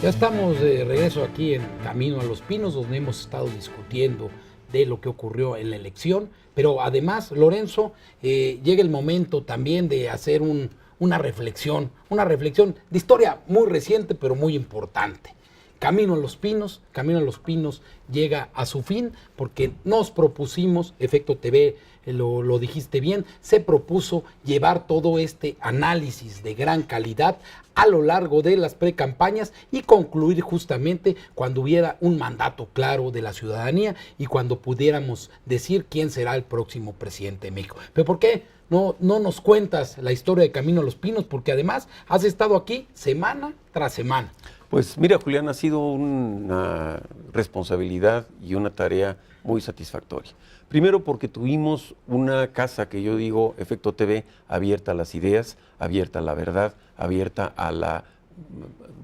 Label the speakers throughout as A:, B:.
A: Ya estamos de regreso aquí en Camino a los Pinos, donde hemos estado discutiendo de lo que ocurrió en la elección, pero además, Lorenzo, llega el momento también de hacer una reflexión de historia muy reciente, pero muy importante. Camino a los Pinos llega a su fin porque nos propusimos, Efecto TV, lo dijiste bien, se propuso llevar todo este análisis de gran calidad a lo largo de las precampañas y concluir justamente cuando hubiera un mandato claro de la ciudadanía y cuando pudiéramos decir quién será el próximo presidente de México. ¿Pero por qué no nos cuentas la historia de Camino a los Pinos? Porque además has estado aquí semana tras semana.
B: Pues mira, Julián, ha sido una responsabilidad y una tarea muy satisfactoria. Primero porque tuvimos una casa que yo digo, Efecto TV, abierta a las ideas, abierta a la verdad, abierta a la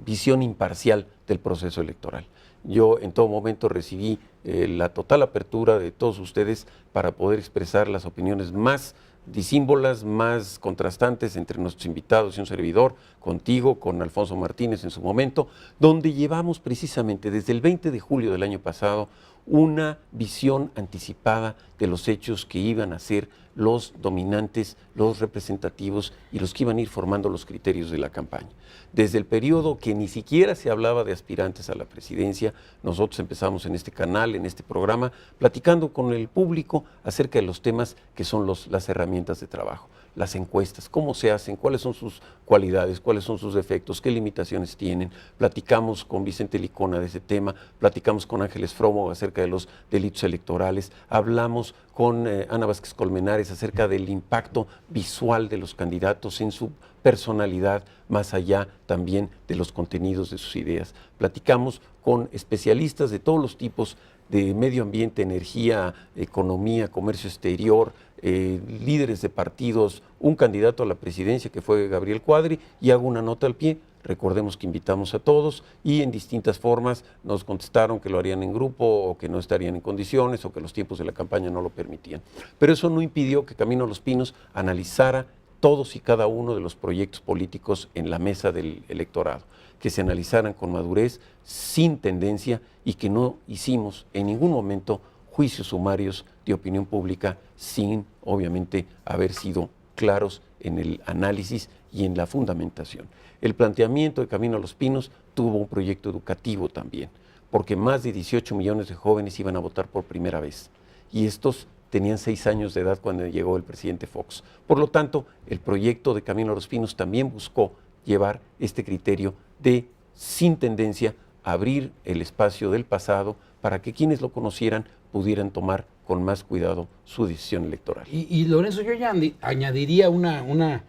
B: visión imparcial del proceso electoral. Yo en todo momento recibí la total apertura de todos ustedes para poder expresar las opiniones más disímbolas, más contrastantes entre nuestros invitados y un servidor, contigo, con Alfonso Martínez en su momento, donde llevamos precisamente desde el 20 de julio del año pasado una visión anticipada de los hechos que iban a ser los dominantes, los representativos y los que iban a ir formando los criterios de la campaña. Desde el periodo que ni siquiera se hablaba de aspirantes a la presidencia, nosotros empezamos en este canal, en este programa, platicando con el público acerca de los temas que son las herramientas de trabajo, las encuestas, cómo se hacen, cuáles son sus cualidades, cuáles son sus defectos, qué limitaciones tienen. Platicamos con Vicente Licona de ese tema, platicamos con Ángeles Fromo acerca de los delitos electorales, hablamos con Ana Vázquez Colmenares acerca del impacto visual de los candidatos en su personalidad, más allá también de los contenidos de sus ideas. Platicamos con especialistas de todos los tipos de medio ambiente, energía, economía, comercio exterior, líderes de partidos, un candidato a la presidencia que fue Gabriel Cuadri, y hago una nota al pie. Recordemos que invitamos a todos y en distintas formas nos contestaron que lo harían en grupo o que no estarían en condiciones o que los tiempos de la campaña no lo permitían. Pero eso no impidió que Camino a los Pinos analizara todos y cada uno de los proyectos políticos en la mesa del electorado, que se analizaran con madurez, sin tendencia, y que no hicimos en ningún momento juicios sumarios de opinión pública sin, obviamente, haber sido claros en el análisis y en la fundamentación. El planteamiento de Camino a los Pinos tuvo un proyecto educativo también, porque más de 18 millones de jóvenes iban a votar por primera vez, y estos tenían 6 años de edad cuando llegó el presidente Fox. Por lo tanto, el proyecto de Camino a los Pinos también buscó llevar este criterio de, sin tendencia, abrir el espacio del pasado para que quienes lo conocieran pudieran tomar con más cuidado su decisión electoral.
A: Y Lorenzo, yo ya añadiría una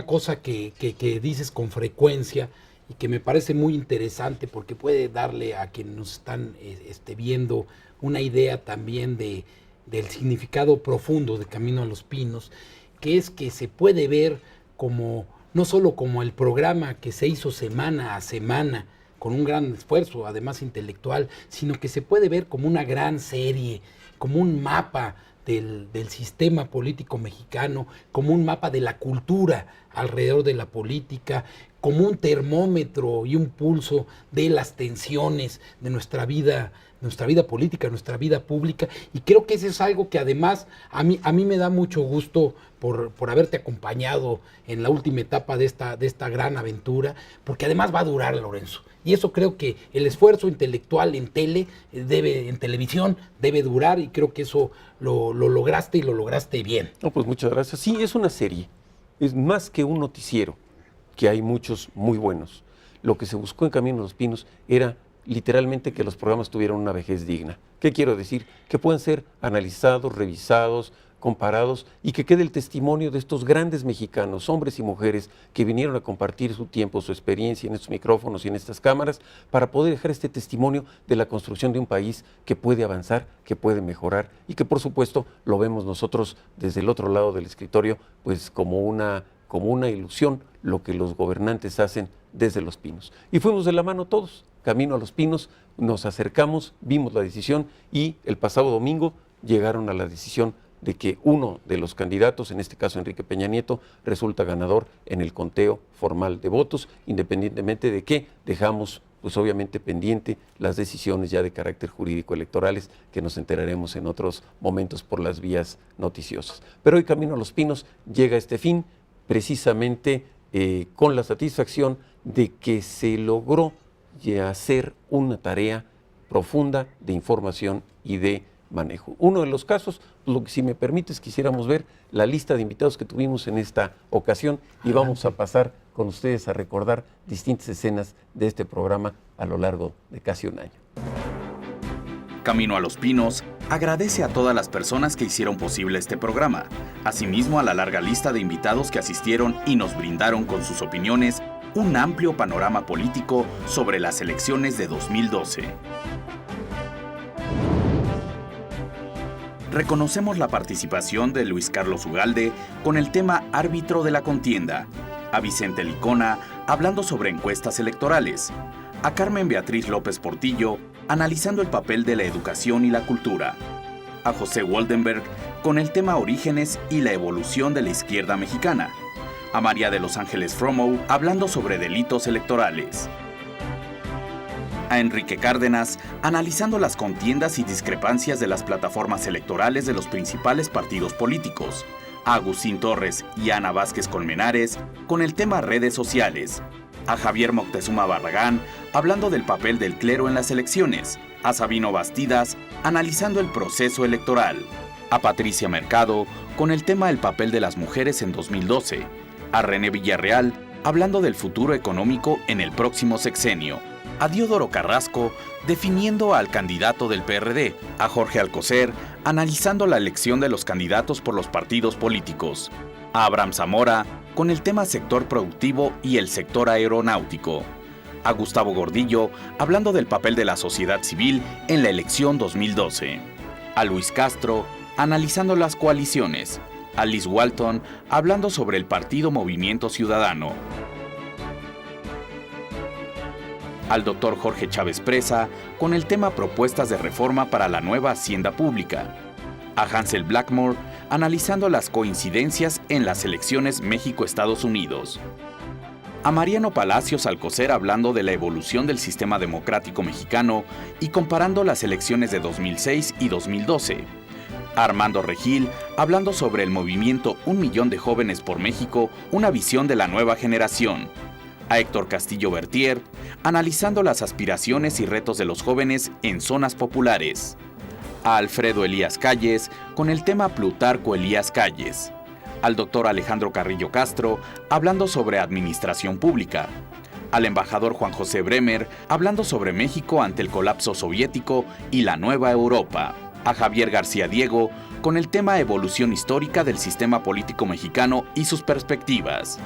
A: cosa que dices con frecuencia y que me parece muy interesante porque puede darle a quienes nos están viendo una idea también del significado profundo de Camino a los Pinos, que es que se puede ver como no solo como el programa que se hizo semana a semana, con un gran esfuerzo, además intelectual, sino que se puede ver como una gran serie, como un mapa del sistema político mexicano, como un mapa de la cultura alrededor de la política, como un termómetro y un pulso de las tensiones de nuestra vida política, nuestra vida pública, y creo que eso es algo que además a mí me da mucho gusto por haberte acompañado en la última etapa de esta gran aventura, porque además va a durar, Lorenzo, y eso creo que el esfuerzo intelectual en televisión debe durar, y creo que eso lo lograste y lo lograste bien.
B: No, pues muchas gracias. Sí, es una serie, es más que un noticiero, que hay muchos muy buenos. Lo que se buscó en Camino a los Pinos era literalmente que los programas tuvieran una vejez digna. ¿Qué quiero decir? Que puedan ser analizados, revisados, comparados, y que quede el testimonio de estos grandes mexicanos, hombres y mujeres, que vinieron a compartir su tiempo, su experiencia en estos micrófonos y en estas cámaras, para poder dejar este testimonio de la construcción de un país que puede avanzar, que puede mejorar, y que por supuesto lo vemos nosotros desde el otro lado del escritorio, pues como una ilusión, lo que los gobernantes hacen desde Los Pinos. Y fuimos de la mano todos, Camino a Los Pinos, nos acercamos, vimos la decisión, y el pasado domingo llegaron a la decisión de que uno de los candidatos, en este caso Enrique Peña Nieto, resulta ganador en el conteo formal de votos, independientemente de que dejamos pues obviamente pendiente las decisiones ya de carácter jurídico electorales que nos enteraremos en otros momentos por las vías noticiosas. Pero hoy Camino a los Pinos llega a este fin precisamente con la satisfacción de que se logró hacer una tarea profunda de información y de manejo. Uno de los casos, lo que si me permites quisiéramos ver la lista de invitados que tuvimos en esta ocasión y vamos a pasar con ustedes a recordar distintas escenas de este programa a lo largo de casi un año.
C: Camino a los Pinos agradece a todas las personas que hicieron posible este programa, asimismo a la larga lista de invitados que asistieron y nos brindaron con sus opiniones un amplio panorama político sobre las elecciones de 2012. Reconocemos la participación de Luis Carlos Ugalde con el tema árbitro de la contienda, a Vicente Licona hablando sobre encuestas electorales, a Carmen Beatriz López Portillo analizando el papel de la educación y la cultura, a José Woldenberg con el tema orígenes y la evolución de la izquierda mexicana, a María de los Ángeles Fromow hablando sobre delitos electorales, a Enrique Cárdenas analizando las contiendas y discrepancias de las plataformas electorales de los principales partidos políticos, a Agustín Torres y Ana Vázquez Colmenares con el tema redes sociales, a Javier Moctezuma Barragán hablando del papel del clero en las elecciones, a Sabino Bastidas analizando el proceso electoral, a Patricia Mercado con el tema del papel de las mujeres en 2012, a René Villarreal hablando del futuro económico en el próximo sexenio, a Diodoro Carrasco definiendo al candidato del PRD, a Jorge Alcocer analizando la elección de los candidatos por los partidos políticos, a Abraham Zamora con el tema sector productivo y el sector aeronáutico, a Gustavo Gordillo hablando del papel de la sociedad civil en la elección 2012, a Luis Castro analizando las coaliciones, a Liz Walton hablando sobre el partido Movimiento Ciudadano, al doctor Jorge Chávez Presa con el tema propuestas de reforma para la nueva hacienda pública, a Hansel Blackmore analizando las coincidencias en las elecciones México-Estados Unidos, a Mariano Palacios Alcocer hablando de la evolución del sistema democrático mexicano y comparando las elecciones de 2006 y 2012, a Armando Regil hablando sobre el movimiento 1 millón de jóvenes por México, una visión de la nueva generación, a Héctor Castillo Bertier analizando las aspiraciones y retos de los jóvenes en zonas populares, a Alfredo Elías Calles con el tema Plutarco Elías Calles, al doctor Alejandro Carrillo Castro hablando sobre administración pública, al embajador Juan José Bremer hablando sobre México ante el colapso soviético y la nueva Europa, a Javier García Diego con el tema evolución histórica del sistema político mexicano y sus perspectivas,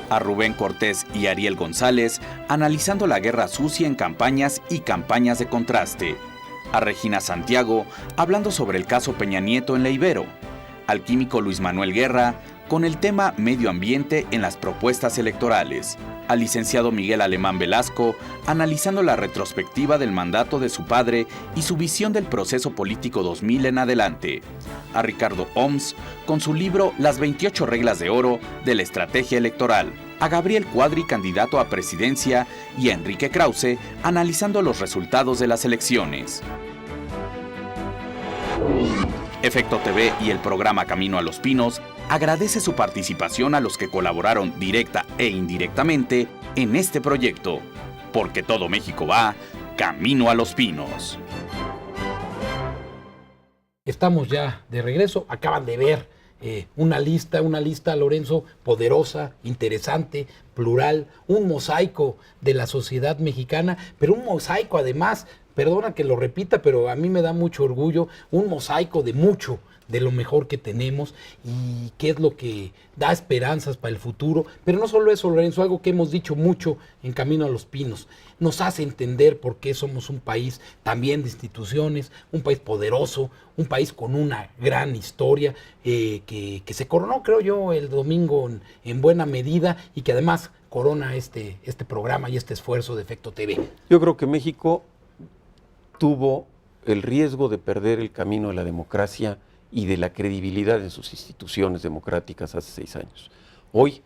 C: a Rubén Cortés y Ariel González analizando la guerra sucia en campañas y campañas de contraste, a Regina Santiago hablando sobre el caso Peña Nieto en la Ibero, al químico Luis Manuel Guerra con el tema medio ambiente en las propuestas electorales, al licenciado Miguel Alemán Velasco analizando la retrospectiva del mandato de su padre y su visión del proceso político 2000 en adelante, a Ricardo Oms con su libro Las 28 reglas de oro de la estrategia electoral, a Gabriel Cuadri, candidato a presidencia, y a Enrique Krause analizando los resultados de las elecciones. Efecto TV y el programa Camino a los Pinos agradece su participación a los que colaboraron directa e indirectamente en este proyecto, porque todo México va Camino a los Pinos.
A: Estamos ya de regreso, acaban de ver una lista, Lorenzo, poderosa, interesante, plural, un mosaico de la sociedad mexicana, pero un mosaico además, perdona que lo repita, pero a mí me da mucho orgullo, un mosaico de mucho, de lo mejor que tenemos y qué es lo que da esperanzas para el futuro. Pero no solo eso, Lorenzo, algo que hemos dicho mucho en Camino a los Pinos, nos hace entender por qué somos un país también de instituciones, un país poderoso, un país con una gran historia que se coronó, creo yo, el domingo en buena medida y que además corona este programa y este esfuerzo de Efecto TV.
B: Yo creo que México tuvo el riesgo de perder el camino de la democracia y de la credibilidad en sus instituciones democráticas hace 6 años. Hoy,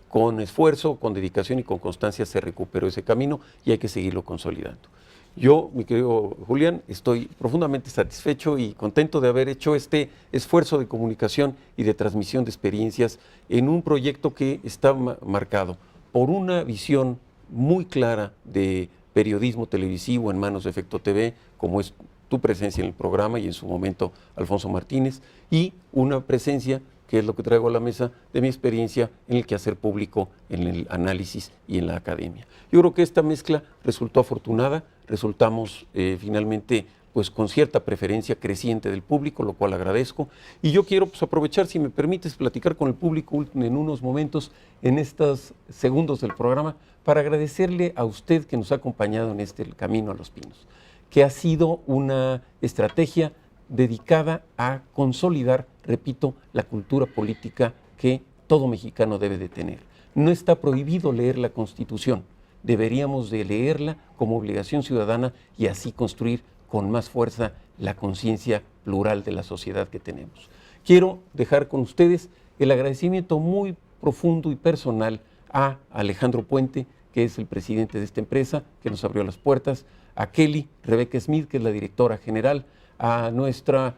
B: con esfuerzo, con dedicación y con constancia se recuperó ese camino y hay que seguirlo consolidando. Yo, mi querido Julián, estoy profundamente satisfecho y contento de haber hecho este esfuerzo de comunicación y de transmisión de experiencias en un proyecto que está marcado por una visión muy clara de periodismo televisivo en manos de Efecto TV, como es tu presencia en el programa y en su momento Alfonso Martínez, y una presencia, que es lo que traigo a la mesa, de mi experiencia en el quehacer público, en el análisis y en la academia. Yo creo que esta mezcla resultó afortunada, resultamos finalmente pues con cierta preferencia creciente del público, lo cual agradezco. Y yo quiero pues, aprovechar, si me permites, platicar con el público en unos momentos, en estos segundos del programa, para agradecerle a usted que nos ha acompañado en este Camino a los Pinos, que ha sido una estrategia dedicada a consolidar, repito, la cultura política que todo mexicano debe de tener. No está prohibido leer la Constitución, deberíamos de leerla como obligación ciudadana y así construir con más fuerza la conciencia plural de la sociedad que tenemos. Quiero dejar con ustedes el agradecimiento muy profundo y personal a Alejandro Puente, que es el presidente de esta empresa, que nos abrió las puertas, a Kelly Rebeca Smith, que es la directora general, a nuestra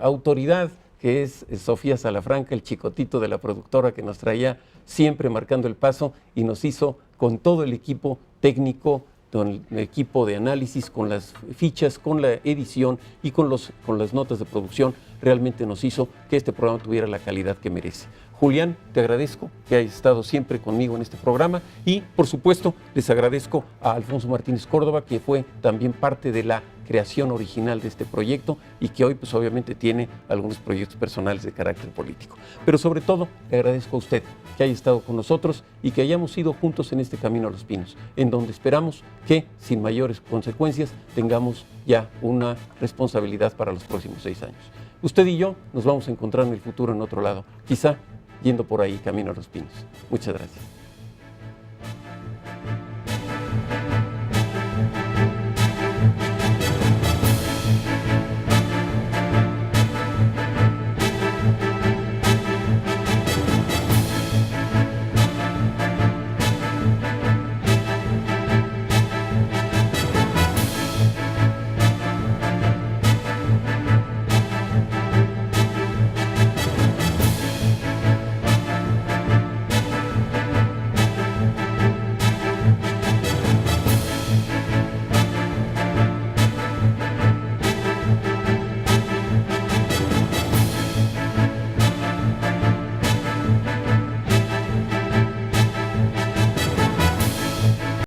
B: autoridad, que es Sofía Salafranca, el chicotito de la productora que nos traía siempre marcando el paso y nos hizo con todo el equipo técnico, con el equipo de análisis, con las fichas, con la edición y con las notas de producción, realmente nos hizo que este programa tuviera la calidad que merece. Julián, te agradezco que hayas estado siempre conmigo en este programa y, por supuesto, les agradezco a Alfonso Martínez Córdoba, que fue también parte de la creación original de este proyecto y que hoy, pues obviamente, tiene algunos proyectos personales de carácter político. Pero sobre todo, le agradezco a usted que haya estado con nosotros y que hayamos ido juntos en este Camino a los Pinos, en donde esperamos que, sin mayores consecuencias, tengamos ya una responsabilidad para los próximos 6 años. Usted y yo nos vamos a encontrar en el futuro en otro lado, quizá yendo por ahí Camino a los Pinos. Muchas gracias.